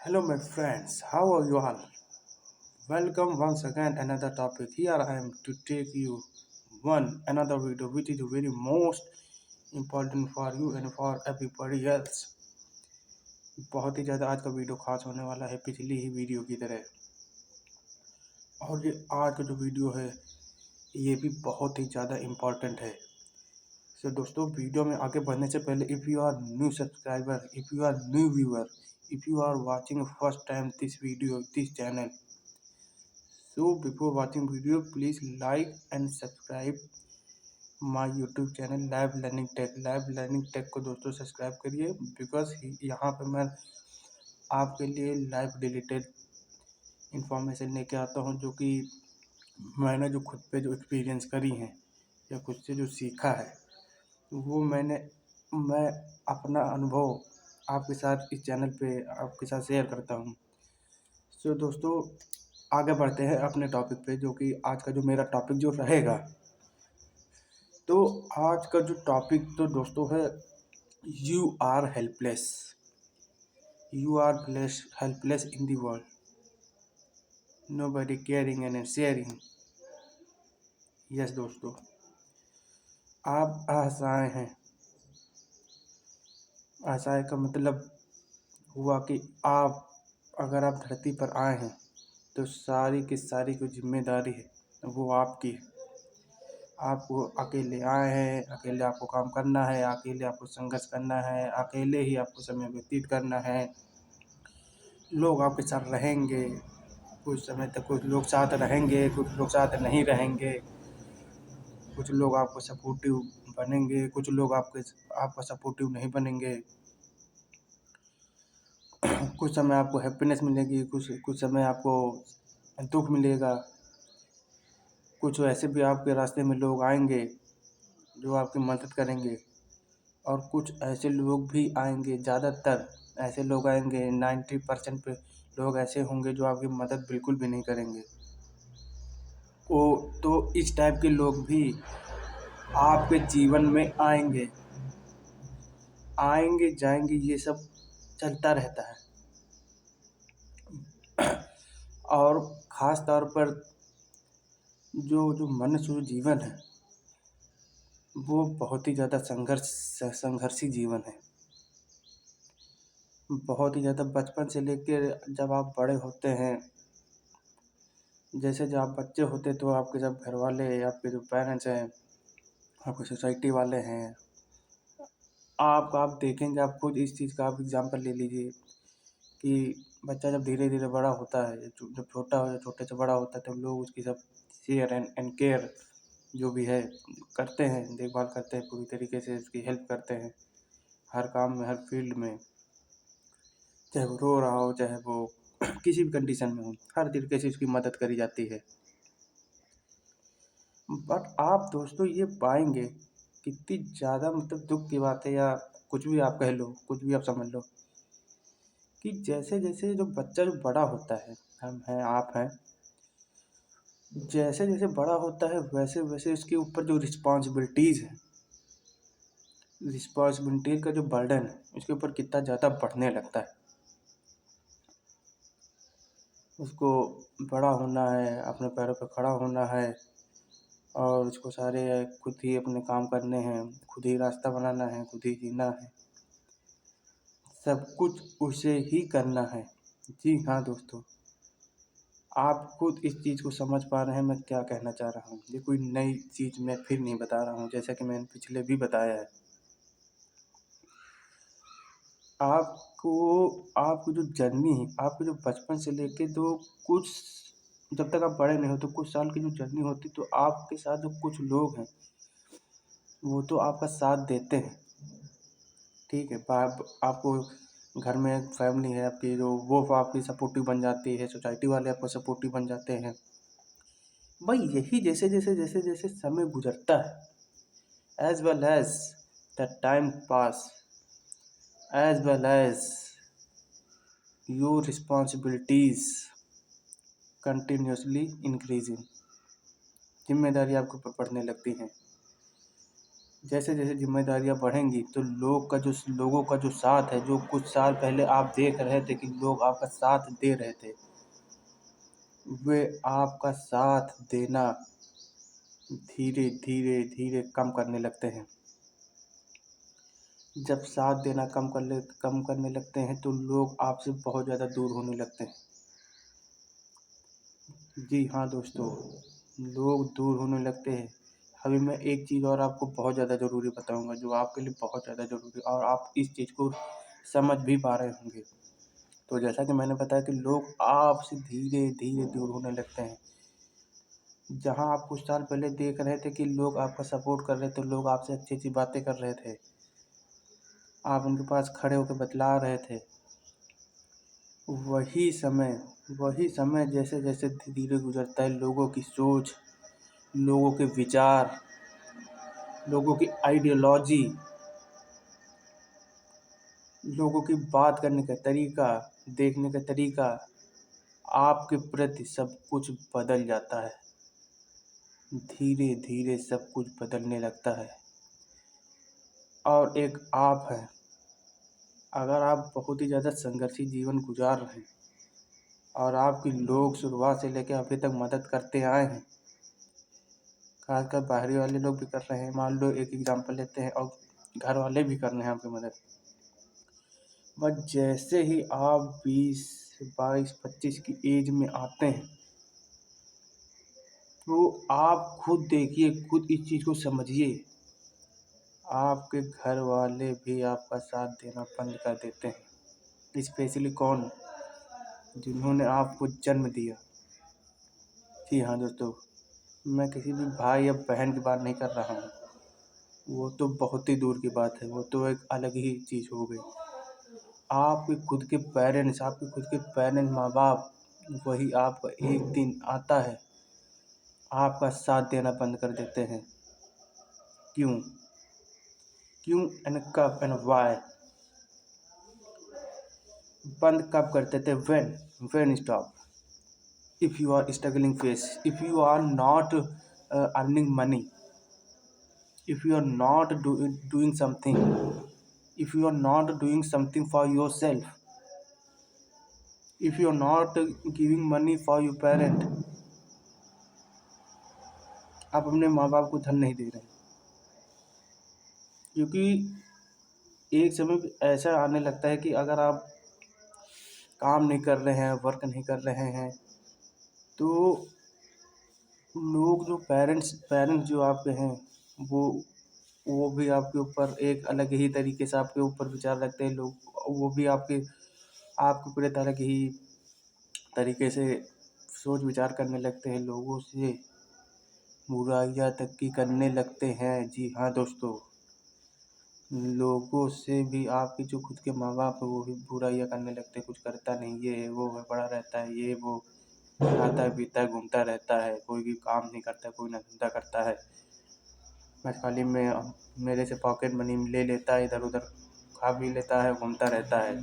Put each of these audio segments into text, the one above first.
Hello, my friends. How are you all? Welcome once again another topic. Here I am to take you one another video which is very most important for you and for everybody else. बहुत ही ज़्यादा आज का video खास होने वाला है पिछली ही video की तरह। और ये आज का जो वीडियो है ये भी बहुत ही ज़्यादा इम्पोर्टेंट है। सो दोस्तों, वीडियो में आगे बढ़ने से पहले if you are new subscriber, if you are new viewer, if you are watching first time this video, this channel, so before watching video please like and subscribe my YouTube channel live learning tech. Live learning tech को दोस्तों subscribe करिए because यहाँ पे मैं आपके लिए live related information लेके आता हूँ जो कि मैंने जो खुद पे जो एक्सपीरियंस करी हैं या खुद से जो सीखा है वो मैं अपना अनुभव आपके साथ इस चैनल पे आपके साथ शेयर करता हूँ। सो दोस्तों, आगे बढ़ते हैं अपने टॉपिक पे जो कि आज का जो मेरा टॉपिक जो रहेगा। तो आज का जो टॉपिक तो दोस्तों है you are helpless. You are helpless in the world, nobody caring and sharing. Yes दोस्तों, आप असहाय हैं। असहाय का मतलब हुआ कि अगर आप धरती पर आए हैं तो सारी की सारी जो जिम्मेदारी है वो आपकी है। आपको अकेले आए हैं, अकेले आपको काम करना है, अकेले आपको संघर्ष करना है, अकेले ही आपको समय व्यतीत करना है। लोग आपके साथ रहेंगे कुछ समय तक, कुछ लोग साथ रहेंगे, कुछ लोग साथ नहीं रहेंगे, कुछ लोग आपको सपोर्टिव बनेंगे, कुछ लोग आपका सपोर्टिव नहीं बनेंगे। कुछ समय आपको हैप्पीनेस मिलेगी, कुछ समय आपको दुख मिलेगा। कुछ ऐसे भी आपके रास्ते में लोग आएंगे जो आपकी मदद करेंगे और कुछ ऐसे लोग भी आएंगे, ज़्यादातर ऐसे लोग आएंगे 90% पे लोग ऐसे होंगे जो आपकी मदद बिल्कुल भी नहीं करेंगे। तो इस टाइप के लोग भी आपके जीवन में आएंगे जाएंगे, ये सब चलता रहता है। और ख़ास तौर पर जो मनुष्य जीवन है वो बहुत ही ज़्यादा संघर्षी जीवन है। बहुत ही ज़्यादा बचपन से लेकर जब आप बड़े होते हैं, जैसे जब आप बच्चे होते तो आपके जब घर वाले, आपके जो पेरेंट्स हैं, आपके सोसाइटी वाले हैं, आप देखेंगे, आप खुद इस चीज़ का आप एग्जांपल ले लीजिए कि बच्चा जब धीरे धीरे बड़ा होता है, जब छोटे से बड़ा होता है तब लोग उसकी सब शेयर एंड केयर जो भी है करते हैं, देखभाल करते हैं, पूरी तरीके से उसकी हेल्प करते हैं हर काम में, हर फील्ड में। चाहे वो रो रहा हो, चाहे वो किसी भी कंडीशन में हो, हर तरीके से उसकी मदद करी जाती है। बट आप दोस्तों ये पाएंगे कितनी ज़्यादा मतलब दुख की बात है, या कुछ भी आप कह लो, कुछ भी आप समझ लो, कि जैसे जैसे जो बच्चा जो बड़ा होता है, हम हैं, आप हैं, जैसे जैसे बड़ा होता है वैसे वैसे उसके ऊपर जो रिस्पॉन्सिबिलिटीज़ है, रिस्पॉन्सिबिलिटी का जो बर्डन है उसके ऊपर कितना ज़्यादा बढ़ने लगता है। उसको बड़ा होना है, अपने पैरों पर खड़ा होना है और उसको सारे खुद ही अपने काम करने हैं, खुद ही रास्ता बनाना है, खुद ही जीना है, सब कुछ उसे ही करना है। जी हाँ दोस्तों, आप खुद इस चीज़ को समझ पा रहे हैं मैं क्या कहना चाह रहा हूँ। ये कोई नई चीज़ मैं फिर नहीं बता रहा हूँ, जैसा कि मैंने पिछले भी बताया है। आपकी जो जर्नी है, आपकी जो बचपन से लेके तो कुछ, जब तक आप बड़े नहीं होते, कुछ साल की जो जर्नी होती, तो आपके साथ जो कुछ लोग हैं वो तो आपका साथ देते हैं, ठीक है। आपको घर में एक फैमिली है आपकी, जो वो आपकी सपोर्टिव बन जाती है, सोसाइटी वाले आपको सपोर्टिव बन जाते हैं। भाई यही जैसे जैसे जैसे जैसे समय गुजरता है, as well as the time pass, as well as your responsibilities continuously increasing, जिम्मेदारी आपके ऊपर पड़ने लगती हैं। जैसे जैसे जिम्मेदारियां बढ़ेंगी तो लोगों का जो साथ है, जो कुछ साल पहले आप देख रहे थे कि लोग आपका साथ दे रहे थे, वे आपका साथ देना धीरे धीरे धीरे कम करने लगते हैं। जब साथ देना कम करने लगते हैं तो लोग आपसे बहुत ज़्यादा दूर होने लगते हैं। जी हाँ दोस्तों, लोग दूर होने लगते हैं। अभी मैं एक चीज़ और आपको बहुत ज़्यादा ज़रूरी बताऊंगा, जो आपके लिए बहुत ज़्यादा ज़रूरी, और आप इस चीज़ को समझ भी पा रहे होंगे। तो जैसा कि मैंने बताया कि लोग आपसे धीरे धीरे दूर होने लगते हैं। जहाँ आप कुछ साल पहले देख रहे थे कि लोग आपका सपोर्ट कर रहे थे, लोग आपसे अच्छी अच्छी बातें कर रहे थे, आप उनके पास खड़े होकर बतला रहे थे, वही समय जैसे जैसे धीरे गुजरता है, लोगों की सोच, लोगों के विचार, लोगों की आइडियोलॉजी, लोगों की बात करने का तरीका, देखने का तरीका, आपके प्रति सब कुछ बदल जाता है। धीरे धीरे सब कुछ बदलने लगता है। और एक आप है, अगर आप बहुत ही ज़्यादा संघर्षी जीवन गुजार रहे हैं और आपके लोग शुरुआत से लेकर अभी तक मदद करते आए हैं, खासकर बाहरी वाले लोग भी कर रहे हैं, मान लो एक एग्जांपल लेते हैं, और घर वाले भी कर रहे हैं आपकी मदद, बट जैसे ही आप 20, 22, 25 की एज में आते हैं तो आप खुद देखिए, खुद इस चीज़ को समझिए, आपके घर वाले भी आपका साथ देना बंद कर देते हैं। स्पेशली कौन? जिन्होंने आपको जन्म दिया। जी हाँ दोस्तों, मैं किसी भी भाई या बहन की बात नहीं कर रहा हूँ, वो तो बहुत ही दूर की बात है, वो तो एक अलग ही चीज़ हो गई। आपके खुद के पेरेंट्स, माँ बाप, वही आपका एक दिन आता है, आपका साथ देना बंद कर देते हैं। क्यों? क्यों एंड कब एंड वाई? बंद कब कर देते? when stop? If you are struggling face, if you are not earning money, if you are not doing something, if you are not doing something for yourself, if you are not giving money for your parent, आप अपने माँ बाप को धन नहीं दे रहे हैं। क्योंकि एक समय ऐसा आने लगता है कि अगर आप काम नहीं कर रहे हैं, वर्क नहीं कर रहे हैं, तो लोग जो पेरेंट्स जो आपके हैं, वो भी आपके ऊपर एक अलग ही तरीके से आपके ऊपर विचार रखते हैं। लोग वो भी आपके पूरे तरह की ही तरीके से सोच विचार करने लगते हैं, लोगों से बुराइयां तक की करने लगते हैं। जी हाँ दोस्तों, लोगों से भी आपके जो खुद के माँ बाप है वो भी बुराइयां करने लगते हैं। कुछ करता नहीं, ये है वो है, पड़ा रहता है, ये वो, खाता है पीता है घूमता रहता है, कोई भी काम नहीं करता, कोई ना धंधा करता है, बस खाली में मेरे से पॉकेट मनी ले लेता है, इधर उधर खा भी लेता है, घूमता रहता है।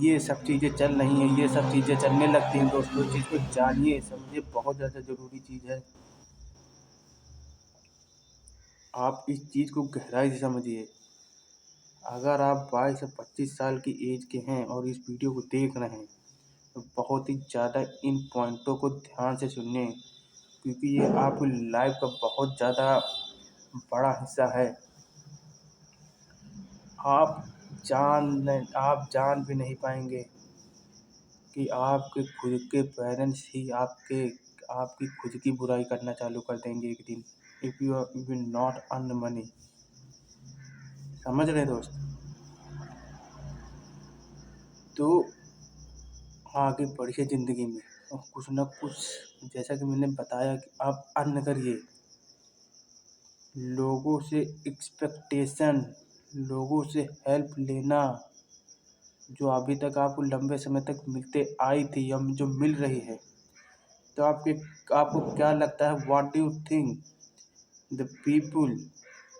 ये सब चीज़ें चल रही हैं, ये सब चीज़ें चलने लगती हैं दोस्तों। इस चीज़ को जानिए समझिए, बहुत ज़्यादा ज़रूरी चीज़ है। आप इस चीज़ को गहराई से समझिए। अगर आप 22 से 25 साल की एज के हैं और इस वीडियो को देख रहे हैं तो बहुत ही ज़्यादा इन पॉइंटों को ध्यान से सुनिए, क्योंकि ये आपकी लाइफ का बहुत ज़्यादा बड़ा हिस्सा है। आप जान भी नहीं पाएंगे कि आपके खुद के पेरेंट्स ही आपकी खुद की बुराई करना चालू कर देंगे एक दिन, if you will not earn money. समझ रहे दोस्त? तो आगे बढ़िए ज़िंदगी में और कुछ ना कुछ, जैसा कि मैंने बताया कि आप अर्न करिए। लोगों से एक्सपेक्टेशन, लोगों से हेल्प लेना, जो अभी तक आपको लंबे समय तक मिलते आई थी या जो मिल रही है, तो आपको क्या लगता है? What do you think the people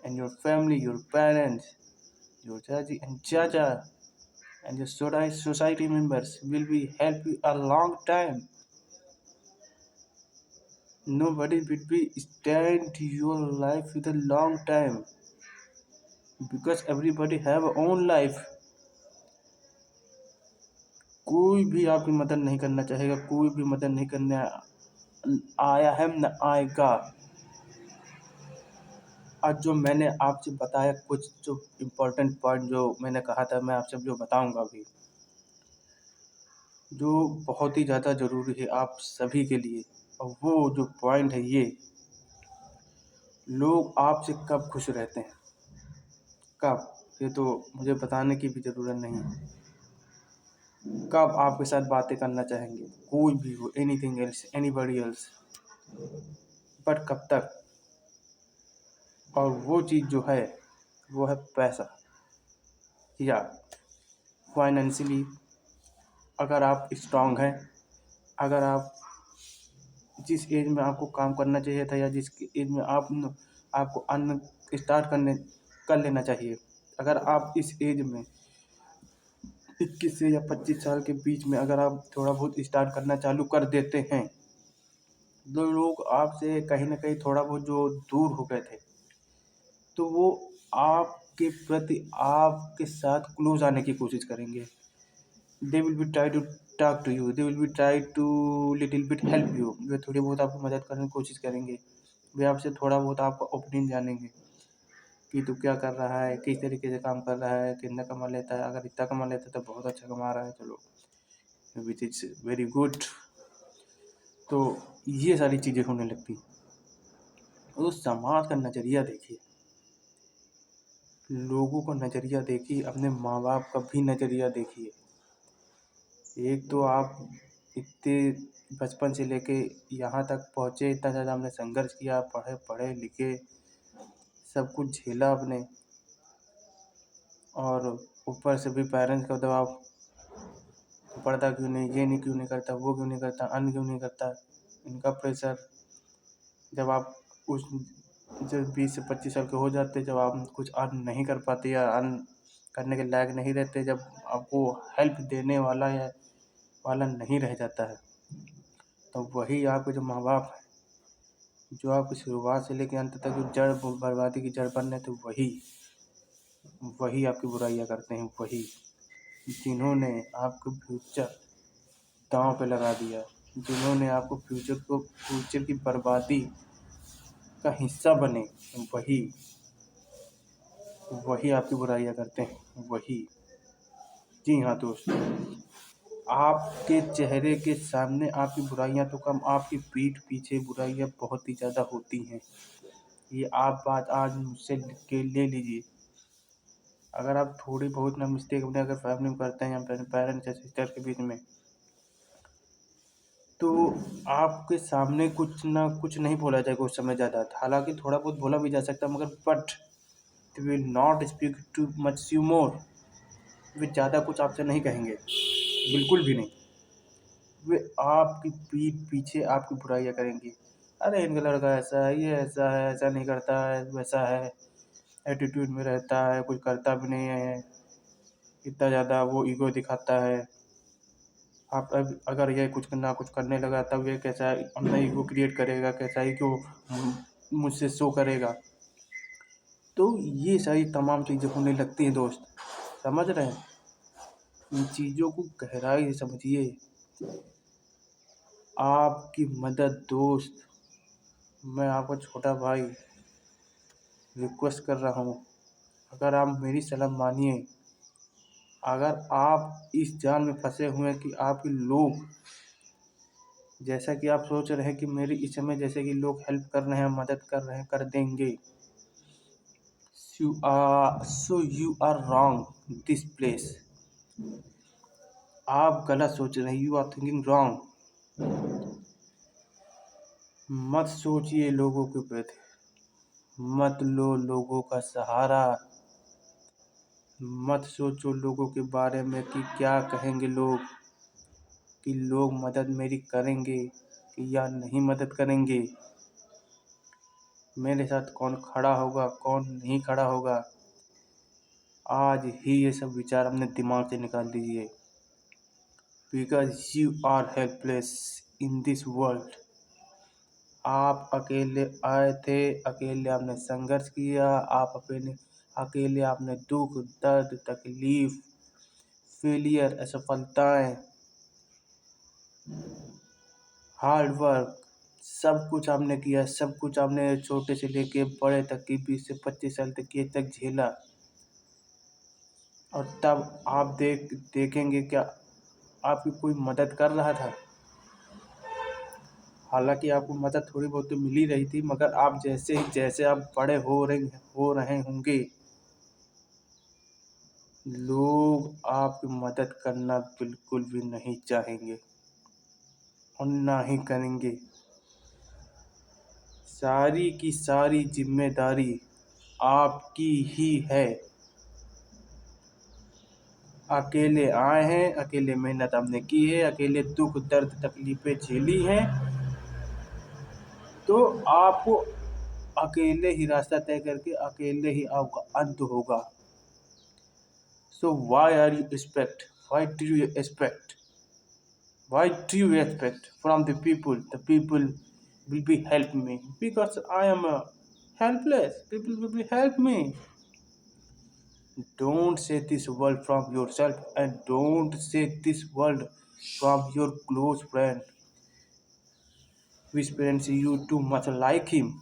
and your family, your parents, your chachi and chacha, and your society members will be help you a long time. Nobody will be stand your life with a long time. Because everybody have own life. कोई भी आपकी मदद नहीं करना चाहेगा, कोई भी मदद नहीं करने आया है न आएगा। आज जो मैंने आपसे बताया, कुछ जो इम्पोर्टेंट पॉइंट जो मैंने कहा था, मैं आपसे जो बताऊंगा अभी, जो बहुत ही ज़्यादा ज़रूरी है आप सभी के लिए। और वो जो पॉइंट है ये, लोग आपसे कब खुश रहते हैं, कब, ये तो मुझे बताने की भी ज़रूरत नहीं है। कब आपके साथ बातें करना चाहेंगे, कोई भी हो, anything else, anybody else, but कब तक। और वो चीज़ जो है वो है पैसा, या फाइनेंशियली अगर आप स्ट्रांग हैं, अगर आप जिस एज में आपको काम करना चाहिए था, या जिस एज में आपको अर्न स्टार्ट कर लेना चाहिए, अगर आप इस एज में 21 से या 25 साल के बीच में अगर आप थोड़ा बहुत स्टार्ट करना चालू कर देते हैं, जो लोग आपसे कहीं ना कहीं थोड़ा बहुत जो दूर हो गए थे, तो वो आपके प्रति आपके साथ क्लोज आने की कोशिश करेंगे। They will be try to talk to you, they will be try to little bit help you. वे थोड़ी बहुत आपकी मदद करने की कोशिश करेंगे, वे आपसे थोड़ा बहुत आपका ओपिनियन जानेंगे कि तू क्या कर रहा है, किस तरीके से काम कर रहा है, कितना कमा लेता है। अगर इतना कमा लेता है तो बहुत अच्छा कमा रहा है, चलो, विच इज़ वेरी गुड। तो ये सारी चीज़ें होने लगती। तो समाज का नज़रिया देखिए, लोगों का नज़रिया देखिए, अपने माँ बाप का भी नज़रिया देखिए। एक तो आप इतने बचपन से लेके यहाँ तक पहुँचे, इतना ज़्यादा हमने संघर्ष किया, पढ़े लिखे, सब कुछ झेला आपने, और ऊपर से भी पेरेंट्स का दबाव, पढ़ता क्यों नहीं, ये नहीं क्यों नहीं करता, वो क्यों नहीं करता, अर्न क्यों नहीं करता, इनका प्रेशर। जब आप उस जब 20 से 25 साल के हो जाते, जब आप कुछ अर्न नहीं कर पाते या अर्न करने के लायक नहीं रहते, जब आपको हेल्प देने वाला या वाला नहीं रह जाता है, तो वही आपके जो माँ बाप हैं, जो आपकी शुरुआत से लेकर अंत तक जो जड़ बर्बादी की जड़ बन रहे थे, वही आपकी बुराइयाँ करते हैं। वही जिन्होंने आपको फ्यूचर दांव पे लगा दिया, जिन्होंने आपको फ्यूचर की बर्बादी का हिस्सा बने, वही वही आपकी बुराइयाँ करते हैं। वही, जी हाँ दोस्त, आपके चेहरे के सामने आपकी बुराइयाँ तो कम, आपकी पीठ पीछे बुराइयाँ बहुत ही ज़्यादा होती हैं। ये आप बात आज मुझसे लिख के ले लीजिए। अगर आप थोड़ी बहुत ना मिस्टेक अपने अगर फैमिली में करते हैं या पेरेंट्स या सिस्टर के बीच में, तो आपके सामने कुछ ना कुछ नहीं बोला जाएगा उस समय ज़्यादा। हालांकि थोड़ा बहुत बोला भी जा सकता है, मगर but they will not speak too much you more. वे ज़्यादा कुछ आपसे नहीं कहेंगे, बिल्कुल भी नहीं। वे आपकी पीठ पीछे आपकी बुराइयाँ करेंगे। अरे इनका लड़का ऐसा है, ये ऐसा है, ऐसा नहीं करता है, वैसा है, एटीट्यूड में रहता है, कुछ करता भी नहीं है, इतना ज़्यादा वो ईगो दिखाता है। आप अब अगर ये कुछ ना कुछ करने लगा, तब ये कैसा अपना ईगो क्रिएट करेगा, कैसा ईगो मुझसे शो करेगा। तो ये सारी तमाम चीज़ें होने लगती हैं दोस्त, समझ रहे हैं। इन चीज़ों को गहराई से समझिए। आपकी मदद दोस्त, मैं आपका छोटा भाई रिक्वेस्ट कर रहा हूँ, अगर आप मेरी सलाह मानिए। अगर आप इस जाल में फंसे हुए हैं कि आपके लोग, जैसा कि आप सोच रहे हैं कि मेरी इस समय जैसे कि लोग हेल्प कर रहे हैं, मदद कर रहे हैं, कर देंगे, you are wrong this place. आप गलत सोच रहे हैं, यू आर थिंकिंग रॉन्ग। मत सोचिए लोगों के प्रति, मत लो लोगों का सहारा, मत सोचो लोगों के बारे में कि क्या कहेंगे लोग, कि लोग मदद मेरी करेंगे कि या नहीं मदद करेंगे, मेरे साथ कौन खड़ा होगा, कौन नहीं खड़ा होगा। आज ही ये सब विचार अपने दिमाग से निकाल दीजिए, because you are helpless in this world. आप अकेले आए थे, अकेले आपने संघर्ष किया, आप अकेले आपने दुख, दर्द, तकलीफ, फेलियर, असफलताएं, हार्ड वर्क, सब कुछ आपने किया। सब कुछ आपने छोटे से लेके बड़े तक की 20 से 25 साल तक की एज तक झेला। और तब आप देखेंगे क्या आपकी कोई मदद कर रहा था? हालांकि आपको मदद थोड़ी बहुत तो मिल ही रही थी, मगर आप जैसे आप बड़े हो रहे होंगे, लोग आपकी मदद करना बिल्कुल भी नहीं चाहेंगे और ना ही करेंगे। सारी की सारी जिम्मेदारी आपकी ही है। अकेले आए हैं, अकेले मेहनत आपने की है, अकेले दुख, दर्द, तकलीफें झेली हैं, तो आपको अकेले ही रास्ता तय करके अकेले ही आपका अंत होगा। So why are you expect? Why do you expect? Why do you expect from the people? The people will be help me because I am helpless. People will be help me. Don't say this word from yourself and don't say this word from your close friend, which parents you too much like him.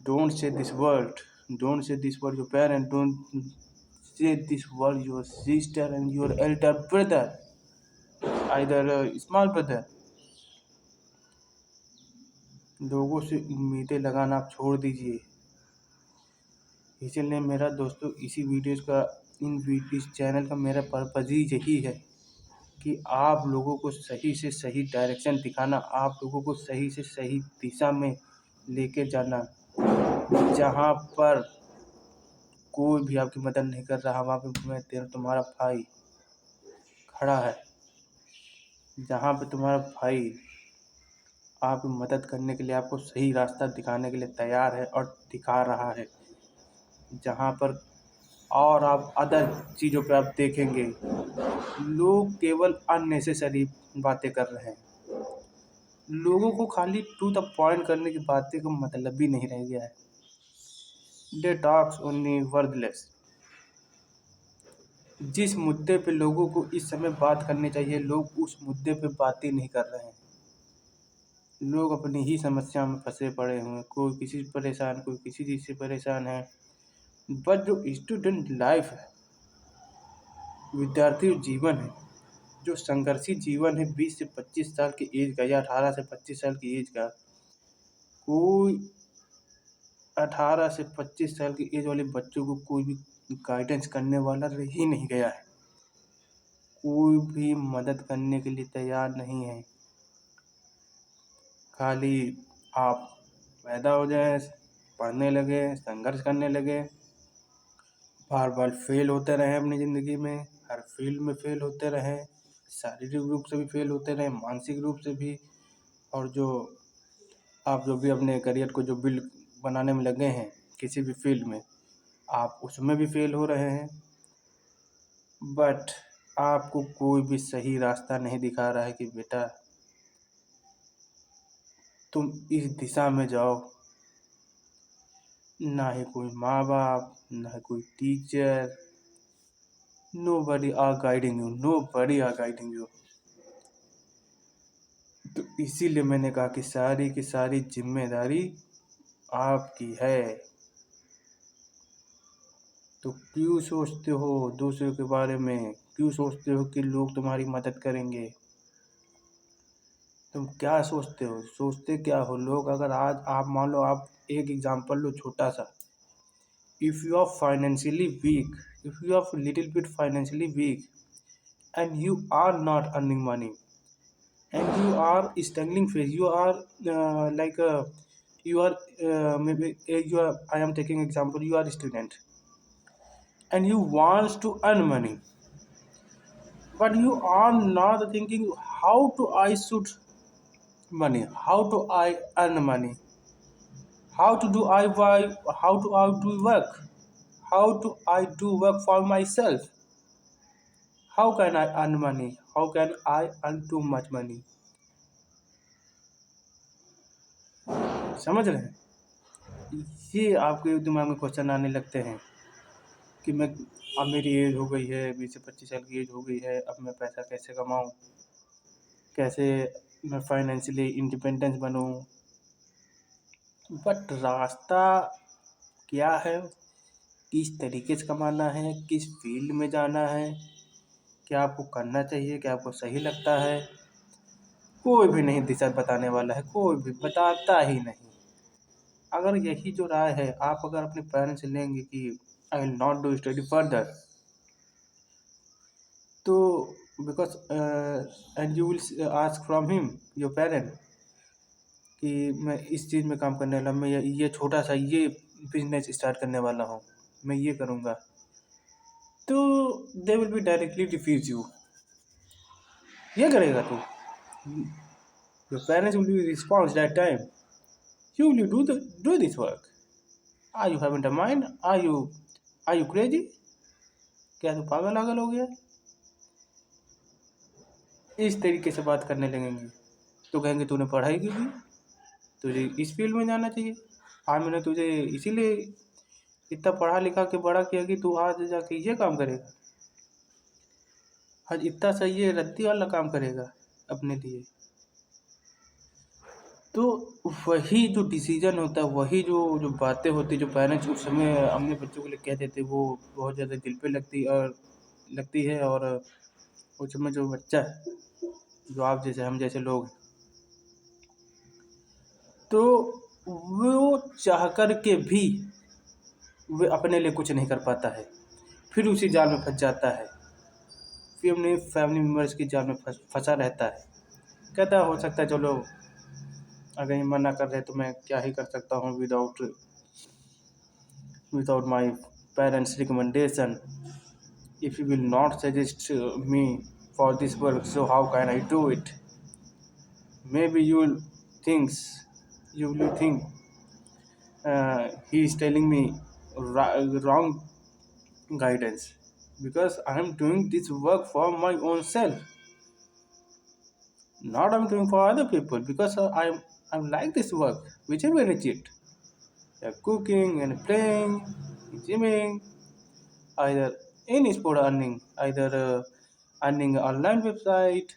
Don't say this word. Don't say this word your parent. Don't say this word your sister and your elder brother, either small brother. लोगों से उम्मीदें लगाना आप छोड़ दीजिए। इसलिए मेरा दोस्तों इसी वीडियोज़ का इस चैनल का मेरा पर्पज़ ही यही है कि आप लोगों को सही से सही डायरेक्शन दिखाना, आप लोगों को सही से सही दिशा में लेके जाना। जहाँ पर कोई भी आपकी मदद नहीं कर रहा, वहाँ पे तुम्हारा भाई खड़ा है। जहाँ पे तुम्हारा भाई आपकी मदद करने के लिए, आपको सही रास्ता दिखाने के लिए तैयार है और दिखा रहा है। जहाँ पर और आप अदर चीज़ों पे आप देखेंगे, लोग केवल अननेसेसरी बातें कर रहे हैं। लोगों को खाली टू द पॉइंट करने की बातें का मतलब भी नहीं रह गया है। दे टॉक्स ओनली वर्डलेस। जिस मुद्दे पे लोगों को इस समय बात करनी चाहिए, लोग उस मुद्दे पे बातें नहीं कर रहे हैं। लोग अपनी ही समस्या में फंसे पड़े हुए हैं। कोई किसी से परेशान, कोई किसी चीज़ से परेशान है। बट जो स्टूडेंट लाइफ है, विद्यार्थी जीवन है, जो संघर्षी जीवन है, 20 से 25 साल की एज का या 18 से 25 साल की एज का, कोई 18 से 25 साल की एज वाले बच्चों को कोई भी गाइडेंस करने वाला रह ही नहीं गया है। कोई भी मदद करने के लिए तैयार नहीं है। खाली आप पैदा हो जाए, पढ़ने लगे, संघर्ष करने लगे, बार बार फेल होते रहे अपनी ज़िंदगी में, हर फील्ड में फेल होते रहे, शारीरिक रूप से भी फेल होते रहे, मानसिक रूप से भी। और जो भी अपने करियर को जो बिल्ड बनाने में लगे हैं किसी भी फील्ड में, आप उसमें भी फेल हो रहे हैं। बट आपको कोई भी सही रास्ता नहीं दिखा रहा है कि बेटा तुम इस दिशा में जाओ। ना ही कोई माँ बाप, ना ही कोई teacher, nobody are guiding you, nobody are guiding you। तो इसीलिए मैंने कहा कि सारी की सारी जिम्मेदारी आपकी है। तो क्यों सोचते हो दूसरों के बारे में? क्यों सोचते हो कि लोग तुम्हारी मदद करेंगे? तुम क्या सोचते हो? सोचते क्या हो? लोग अगर आज आप मान लो, आप एक एग्जांपल लो छोटा सा। If you are financially weak, if you are little bit financially weak and you are not earning money and you are struggling phase, you are you are maybe you are, I am taking example, you are a student and you want to earn money, but you are not thinking how to I should money, how to I earn money, how to do I why, how to I do work, how to I do work for myself, how can I earn money, how can I earn too much money। समझ रहे हैं? ये आपके दिमाग में question आने लगते हैं कि अब मेरी एज हो गई है, 20 से 25 साल की एज हो गई है, अब मैं पैसा कैसे कमाऊँ, कैसे मैं फाइनेंशियली इंडिपेंडेंस बनूँ। बट रास्ता क्या है, किस तरीके से कमाना है, किस फील्ड में जाना है, क्या आपको करना चाहिए, क्या आपको सही लगता है, कोई भी नहीं दिशा बताने वाला है, कोई भी बताता ही नहीं। अगर यही जो राय है आप अगर अपने पेरेंट्स से लेंगे कि I will not do study further, तो because and you will ask from him your parent कि मैं इस चीज़ में काम करने वाला, मैं ये छोटा सा ये बिजनेस स्टार्ट करने वाला हूँ, मैं ये करूँगा, तो they will be directly refuse you. ये करेगा तू, your parents will be response that time, you will do this work, are you having a mind, are you crazy, क्या तू पागल आगल हो गया। इस तरीके से बात करने लगेंगे तो कहेंगे तूने पढ़ाई की थी, तुझे इस फील्ड में जाना चाहिए, आज मैंने तुझे इसीलिए इतना पढ़ा लिखा के बड़ा किया कि तू आज जाके ये काम करेगा, आज इतना सही है रद्दी वाला काम करेगा अपने लिए। तो वही जो डिसीजन होता है, वही जो बातें होती जो पेरेंट्स उस समय अपने बच्चों के लिए कहते थे, वो बहुत ज़्यादा दिल पे लगती है। और उस समय जो बच्चा है, जो आप जैसे हम जैसे लोग हैं, तो वो चाह कर के भी वे अपने लिए कुछ नहीं कर पाता है, फिर उसी जाल में फंस जाता है, फिर अपने फैमिली मेम्बर्स की जाल में फंसा रहता है। कहता हो सकता है चलो अगर ये मना कर रहे तो मैं क्या ही कर सकता हूँ without my parents' recommendation. If you will not suggest me for this work, so how can I do it? Maybe you will think he is telling me wrong guidance, because I am doing this work for my own self, not I'm doing for other people, because I'm like this work, whichever is it, cooking and playing, gymming, either any sport earning, either earning online website,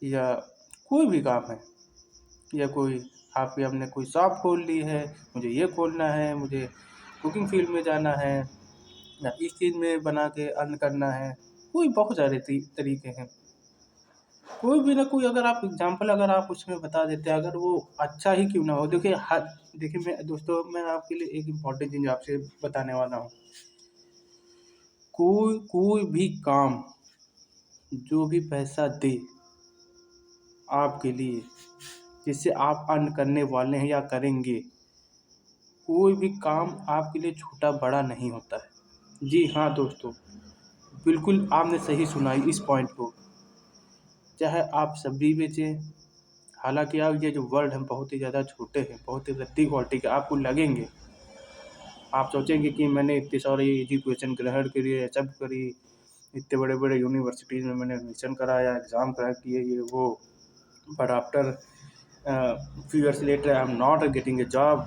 या कोई भी काम है, या कोई आपके हमने कोई शॉप खोल ली है, मुझे ये खोलना है, मुझे कुकिंग फील्ड में जाना है, या इस चीज़ में बना के अर्न करना है, कोई बहुत सारे तरीके हैं। कोई भी ना कोई अगर आप एग्जांपल अगर आप उसमें बता देते हैं, अगर वो अच्छा ही क्यों ना हो। देखिए मैं दोस्तों, मैं आपके लिए एक इम्पॉर्टेंट चीज़ आपसे बताने वाला हूँ। कोई भी काम जो भी पैसा दे आपके लिए, जिससे आप अर्न करने वाले हैं या करेंगे, कोई भी काम आपके लिए छोटा बड़ा नहीं होता है। जी हाँ दोस्तों, बिल्कुल आपने सही सुना है इस पॉइंट को। चाहे आप सब्जी बेचें, हालांकि आप ये जो वर्ड हैं बहुत ही ज़्यादा छोटे हैं, बहुत ही रद्दी क्वालिटी के आपको लगेंगे। आप सोचेंगे कि मैंने इतनी सारी एजुकेशन ग्रहण करी है, सब करी, इतने बड़े बड़े यूनिवर्सिटीज़ में मैंने एडमिशन कराया, एग्ज़ाम क्रैक किए, ये वो, but after few years later I'm not getting a job।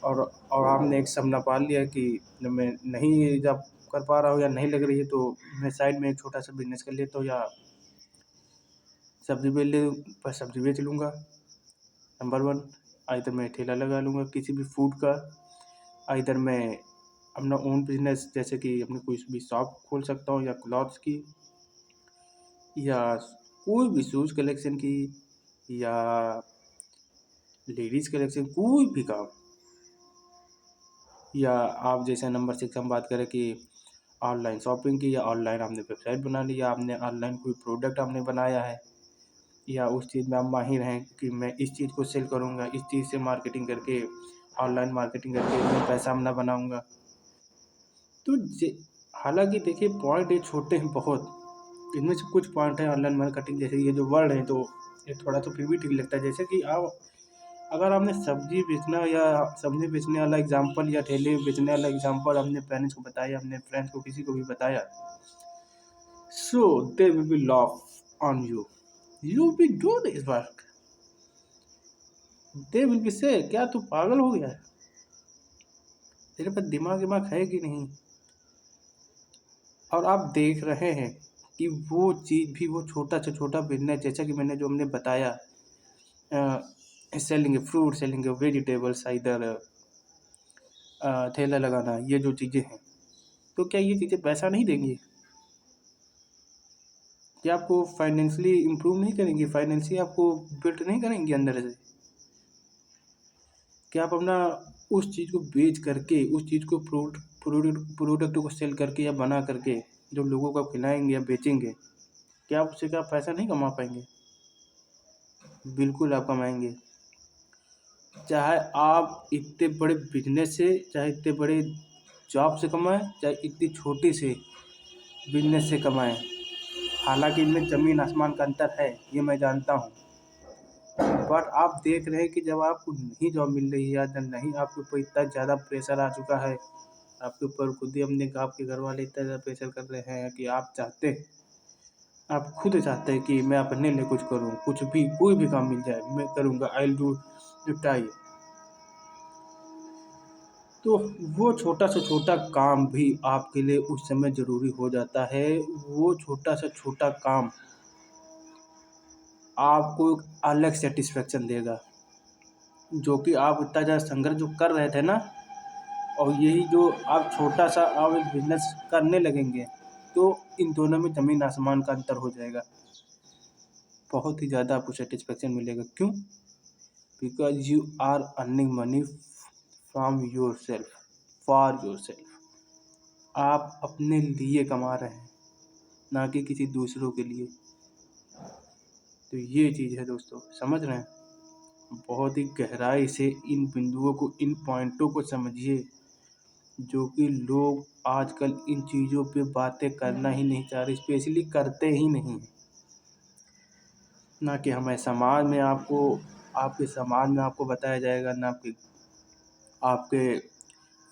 और आपने एक सपना पाल लिया कि जब मैं नहीं जब कर पा रहा हूँ या नहीं लग रही है तो मैं साइड में एक छोटा सा बिजनेस कर लेता हूँ, या सब्जी बेच लूँगा। नंबर 1, इधर मैं ठेला लगा लूँगा किसी भी फूड का, इधर मैं अपना ओन बिजनेस जैसे कि अपनी कोई भी शॉप खोल सकता हूँ, या क्लॉथ्स की, या कोई भी शूज़ कलेक्शन की, या लेडीज़ कलेक्शन, कोई भी काम। या आप जैसे नंबर 6 हम बात करें कि ऑनलाइन शॉपिंग की, या ऑनलाइन आपने वेबसाइट बना ली, या आपने ऑनलाइन कोई प्रोडक्ट आपने बनाया है, या उस चीज़ में आप माहिर हैं कि मैं इस चीज़ को सेल करूँगा, इस चीज़ से मार्केटिंग करके, ऑनलाइन मार्केटिंग करके मैं पैसा अपना बनाऊँगा। तो हालांकि देखिए पॉइंट ये छोटे हैं बहुत, इनमें से कुछ पॉइंट हैं ऑनलाइन मार्केटिंग, जैसे ये जो वर्ड है तो ये थोड़ा तो फिर भी ठीक लगता है। जैसे कि आप अगर आपने सब्जी बेचना या सब्जी बेचने वाला एग्जांपल, या ठेले बेचने वाला एग्जांपल अपने पेरेंट्स को बताया, अपने फ्रेंड्स को, किसी को भी बताया, so they will be laugh on you will do this work, they will be say क्या तू पागल हो गया है, तेरे पास दिमाग है कि नहीं? और आप देख रहे हैं कि वो चीज़ भी, वो छोटा से छोटा बिजनेस, जैसा कि मैंने जो हमने बताया, सेलिंग फ्रूट, सेलिंग वेजिटेबल्स, इधर ठेला लगाना, ये जो चीज़ें हैं, तो क्या ये चीज़ें पैसा नहीं देंगी? क्या आपको फाइनेंशियली इम्प्रूव नहीं करेंगी? फाइनेंशियली आपको बिल्ड नहीं करेंगी अंदर से? क्या आप अपना उस चीज़ को बेच करके, उस चीज़ को प्रोडक्ट को सेल करके या बना करके जो लोगों को खिलाएंगे या बेचेंगे, क्या आप उससे क्या पैसा नहीं कमा पाएंगे? बिल्कुल आप कमाएंगे। चाहे आप इतने बड़े बिजनेस से, चाहे इतने बड़े जॉब से कमाएं, चाहे इतनी छोटी से बिजनेस से कमाएं। हालांकि इनमें ज़मीन आसमान का अंतर है, ये मैं जानता हूँ। बट आप देख रहे हैं कि जब आपको नहीं जॉब मिल रही है या जब नहीं, आपके ऊपर इतना ज़्यादा प्रेशर आ चुका है, आपके ऊपर खुद ही अपने आपके घर वाले इतना ज़्यादा प्रेशर कर रहे हैं कि आप खुद चाहते हैं कि मैं अपने लिए कुछ करूँ, कुछ भी, कोई भी काम मिल जाए मैं करूँगा, आई विल डू ट्राई। तो वो छोटा से छोटा काम भी आपके लिए उस समय ज़रूरी हो जाता है। वो छोटा से छोटा काम आपको एक अलग सेटिस्फेक्शन देगा, जो कि आप इतना ज़्यादा संघर्ष जो कर रहे थे ना, और यही जो आप छोटा सा आप एक बिजनेस करने लगेंगे, तो इन दोनों में ज़मीन आसमान का अंतर हो जाएगा। बहुत ही ज़्यादा आपको सेटिस्फेक्शन मिलेगा। क्यों? Because you are earning money from yourself, for yourself. आप अपने लिए कमा रहे हैं, ना कि किसी दूसरों के लिए। तो ये चीज़ है दोस्तों, समझ रहे हैं? बहुत ही गहराई से इन बिंदुओं को, इन पॉइंटों को समझिए, जो कि लोग आजकल इन चीज़ों पे बातें करना ही नहीं चाह रहे, स्पेशली करते ही नहीं हैं। ना कि हमें समाज में आपके समाज में आपको बताया जाएगा, ना आपके आपके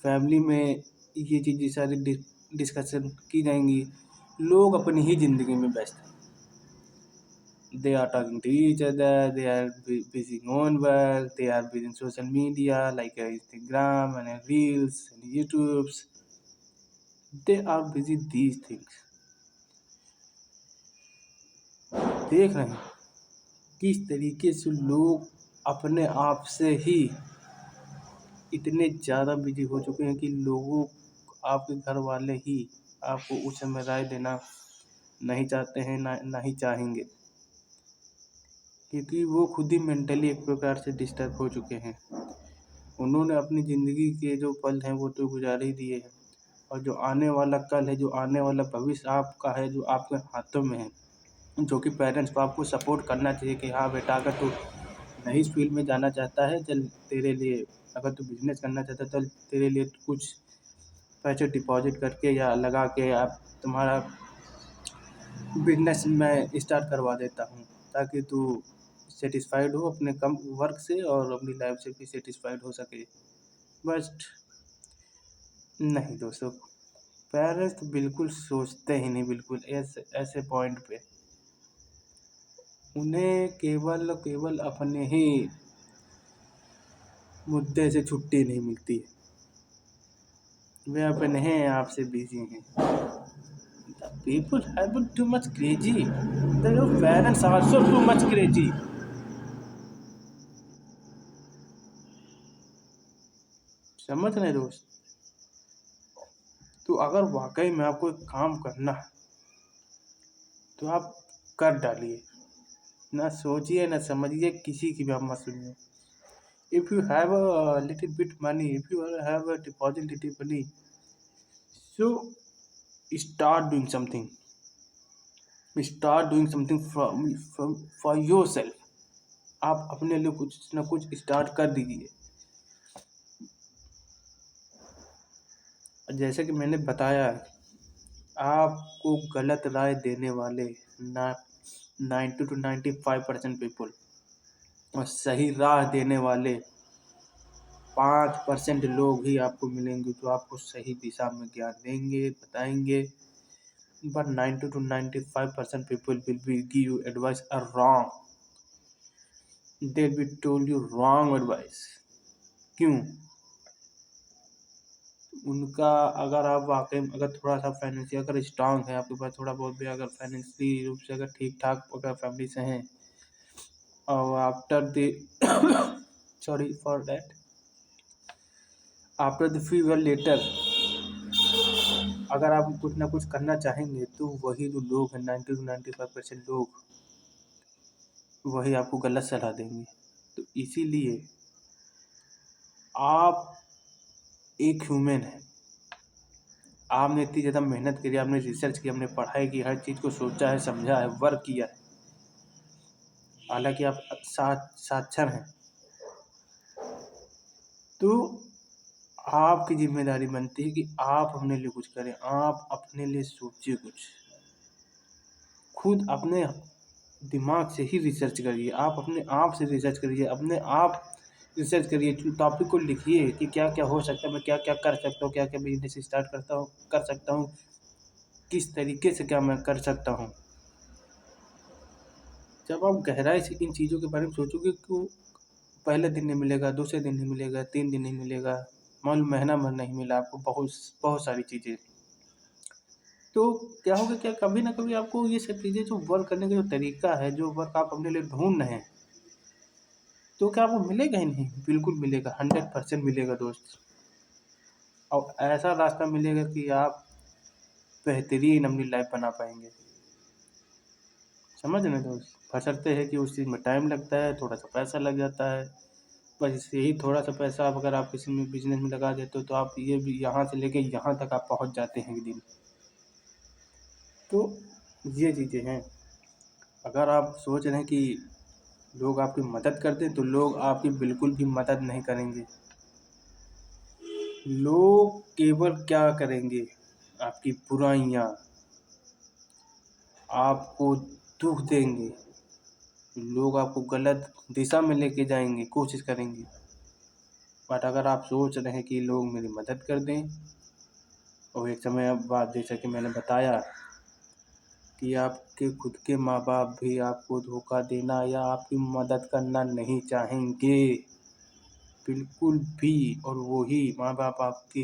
फैमिली में ये चीज़ें सारी डिस्कशन की जाएंगी। लोग अपनी ही ज़िंदगी में व्यस्त हैं। They are talking to each other, they are busy on work, they are busy in social media like Instagram and Reels and YouTubes. They are busy these things. देख रहे हैं किस तरीके से लोग अपने आप से ही इतने ज़्यादा बिजी हो चुके हैं कि लोगों, आपके घर वाले ही आपको उस समय राय देना नहीं चाहते हैं, ना ही चाहेंगे, क्योंकि वो खुद ही मेंटली एक प्रकार से डिस्टर्ब हो चुके हैं। उन्होंने अपनी ज़िंदगी के जो पल हैं वो तो गुजार ही दिए हैं, और जो आने वाला कल है, जो आने वाला भविष्य आपका है, जो आपके हाथों में है, जो कि पेरेंट्स को आपको सपोर्ट करना चाहिए कि हाँ बेटा, अगर तू नई फील्ड में जाना चाहता है, चल तेरे लिए, अगर तू बिजनेस करना चाहता है, चल तेरे लिए कुछ पैसे डिपॉजिट करके या लगा के आप तुम्हारा बिजनेस मैं स्टार्ट करवा देता हूँ, ताकि तू सेटिस्फाइड हो अपने कम वर्क से और अपनी लाइफ से भी सेटिस्फाइड हो सके। बट नहीं दोस्तों, पेरेंट्स तो बिल्कुल सोचते ही नहीं, बिल्कुल ऐसे ऐसे पॉइंट पे उन्हें केवल केवल अपने ही मुद्दे से छुट्टी नहीं मिलती है। वे अपने हैं आपसे बिजी हैं। People have been too much crazy. Their parents are also too much crazy. समझ रहे दोस्त? तो अगर वाकई में आपको एक काम करना है, तो आप कर डालिए, ना सोचिए ना समझिए, किसी की भी आप मत सुनिए। If you have a little bit money, if you have a deposit little money, so start doing something. Start doing something from for yourself. आप अपने लिए कुछ ना कुछ स्टार्ट कर दीजिए। जैसे कि मैंने बताया, आपको गलत राय देने वाले ना 90 to 95% पीपल, और सही राह देने वाले 5% लोग ही आपको मिलेंगे, जो आपको सही दिशा में ज्ञान देंगे, बताएंगे। But 90 to 95% people will be give you advice wrong. They will told you wrong advice. क्यों? उनका अगर आप वाकई में अगर थोड़ा सा फाइनेंशियल अगर स्ट्रांग है, आपके पास थोड़ा बहुत भी अगर फाइनेंशियली रूप से अगर ठीक ठाक अगर फैमिली से हैं, और after the sorry for that, after the fever later, अगर आप कुछ ना कुछ करना चाहेंगे तो वही जो लोग हैं 90 to 95% लोग वही आपको गलत सलाह देंगे। तो इसीलिए आप एक ह्यूमन है, आपने इतनी ज़्यादा मेहनत करी, आपने रिसर्च की, आपने पढ़ाई की, हर चीज़ को सोचा है, समझा है, वर्क किया है। हालांकि आप साक्षर हैं, तो आपकी जिम्मेदारी बनती है कि आप अपने लिए कुछ करें, आप अपने लिए सोचिए कुछ, खुद अपने दिमाग से ही रिसर्च करिए, आप अपने आप से रिसर्च करिए, अपने आप रिसर्च करिए, टॉपिक को लिखिए कि क्या क्या हो सकता है, मैं क्या क्या कर सकता हूँ, क्या क्या बिजनेस स्टार्ट कर सकता हूँ, किस तरीके से क्या मैं कर सकता हूँ। जब आप गहराई से इन चीज़ों के बारे में सोचोगे कि पहले दिन नहीं मिलेगा, दूसरे दिन नहीं मिलेगा, 3 दिन नहीं मिलेगा, मान लो महीना भर नहीं मिला आपको, बहुत बहुत सारी चीज़ें, तो क्या होगा, क्या कभी ना कभी आपको ये सब चीज़ें जो वर्क करने का जो तरीका है, जो वर्क आप अपने लिए ढूंढ रहे हैं, तो क्या आपको मिलेगा ही नहीं? बिल्कुल मिलेगा, 100% मिलेगा दोस्त। और ऐसा रास्ता मिलेगा कि आप बेहतरीन अपनी लाइफ बना पाएंगे। समझ रहे दोस्त? बशर्ते है कि उस चीज़ में टाइम लगता है, थोड़ा सा पैसा लग जाता है, बस यही थोड़ा सा पैसा आप अगर आप किसी में बिजनेस में लगा देते हो तो आप ये भी यहाँ से लेके यहाँ तक आप पहुँच जाते हैं एक दिन। तो ये चीज़ें हैं। अगर आप सोच रहे हैं कि लोग आपकी मदद कर दें, तो लोग आपकी बिल्कुल भी मदद नहीं करेंगे। लोग केवल क्या करेंगे, आपकी बुराइयाँ, आपको दुख देंगे, लोग आपको गलत दिशा में लेके जाएंगे, कोशिश करेंगे। बट अगर आप सोच रहे हैं कि लोग मेरी मदद कर दें, और एक समय बाद जैसा कि मैंने बताया कि आपके खुद के माँ बाप भी आपको धोखा देना या आपकी मदद करना नहीं चाहेंगे, बिल्कुल भी। और वही माँ बाप आपकी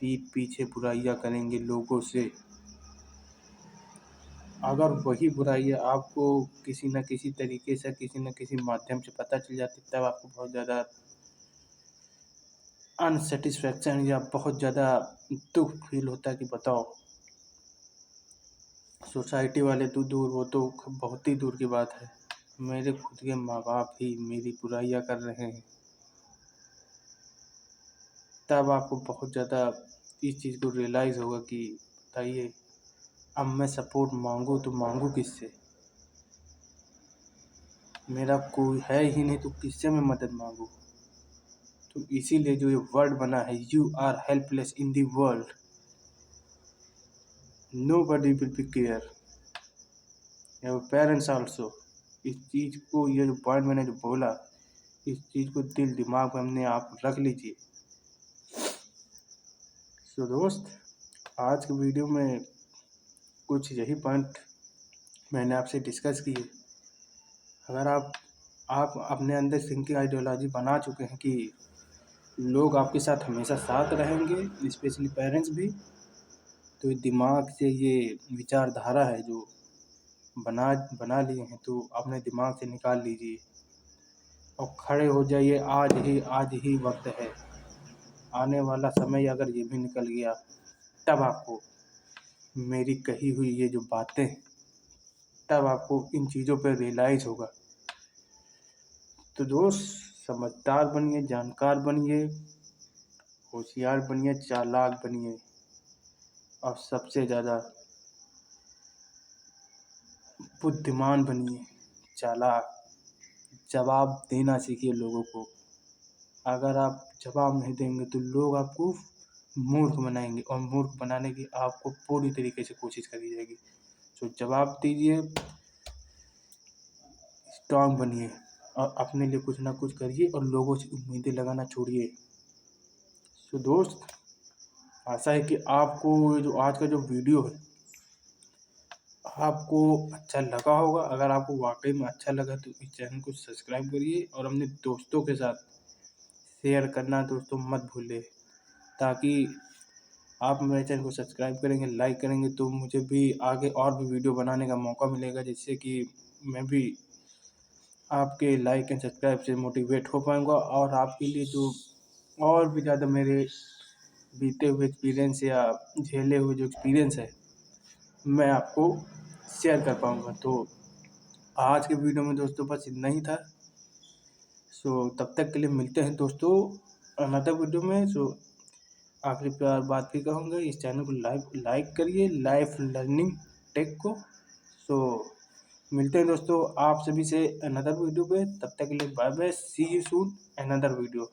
पीठ पीछे बुराइयाँ करेंगे लोगों से। अगर वही बुराइयाँ आपको किसी न किसी तरीके से, किसी न किसी माध्यम से पता चल जाती, तब आपको बहुत ज़्यादा अनसेटिस्फैक्शन या बहुत ज़्यादा दुख फील होता है कि बताओ, सोसाइटी वाले तो दूर, वो तो बहुत ही दूर की बात है, मेरे खुद के माँ बाप ही मेरी बुराइयाँ कर रहे हैं। तब आपको बहुत ज़्यादा इस चीज़ को रियलाइज़ होगा कि बताइए, अब मैं सपोर्ट मांगूँ तो मांगूँ किससे? मेरा कोई है ही नहीं, तो किससे मैं मदद मांगूँ? तो इसीलिए जो ये वर्ड बना है, you are helpless in the world, nobody will be care, your parents also. इस चीज़ को, ये जो पॉइंट मैंने जो बोला, इस चीज़ को दिल दिमाग में अपने आप रख लीजिए। तो दोस्त, आज के वीडियो में कुछ यही पॉइंट मैंने आपसे डिस्कस किए। अगर आप अपने अंदर थिंकिंग आइडियोलॉजी बना चुके हैं कि लोग आपके साथ हमेशा साथ रहेंगे, स्पेशली पेरेंट्स भी, तो दिमाग से ये विचारधारा है जो बना बना लिए हैं, तो अपने दिमाग से निकाल लीजिए और खड़े हो जाइए। आज ही वक्त है। आने वाला समय अगर ये भी निकल गया, तब आपको मेरी कही हुई ये जो बातें, तब आपको इन चीज़ों पर रियलाइज़ होगा। तो दोस्त, समझदार बनिए, जानकार बनिए, होशियार बनिए, चालाक बनिए, और सबसे ज़्यादा बुद्धिमान बनिए, चालाक। जवाब देना सीखिए लोगों को। अगर आप जवाब नहीं देंगे तो लोग आपको मूर्ख बनाएंगे, और मूर्ख बनाने की आपको पूरी तरीके से कोशिश करी जाएगी। तो जवाब दीजिए, स्ट्रांग बनिए, और अपने लिए कुछ ना कुछ करिए, और लोगों से उम्मीदें लगाना छोड़िए। तो दोस्त, आशा है कि आपको जो आज का जो वीडियो है आपको अच्छा लगा होगा। अगर आपको वाकई में अच्छा लगा तो इस चैनल को सब्सक्राइब करिए, और अपने दोस्तों के साथ शेयर करना दोस्तों मत भूलिए, ताकि आप मेरे चैनल को सब्सक्राइब करेंगे, लाइक करेंगे, तो मुझे भी आगे और भी वीडियो बनाने का मौका मिलेगा, जिससे कि मैं भी आपके लाइक एंड सब्सक्राइब से मोटिवेट हो पाऊँगा और आपके लिए जो और भी ज़्यादा मेरे बीते हुए एक्सपीरियंस या झेले हुए जो एक्सपीरियंस है, मैं आपको शेयर कर पाऊँगा। तो आज के वीडियो में दोस्तों बस इतना ही था। सो तब तक के लिए मिलते हैं दोस्तों अनदर वीडियो में। सो आखिरी प्यार बात भी कहूँगा, इस चैनल को लाइक करिए, लाइफ लर्निंग टेक को। सो मिलते हैं दोस्तों आप सभी से अनदर वीडियो पे। तब तक के लिए bye bye, see you soon another video.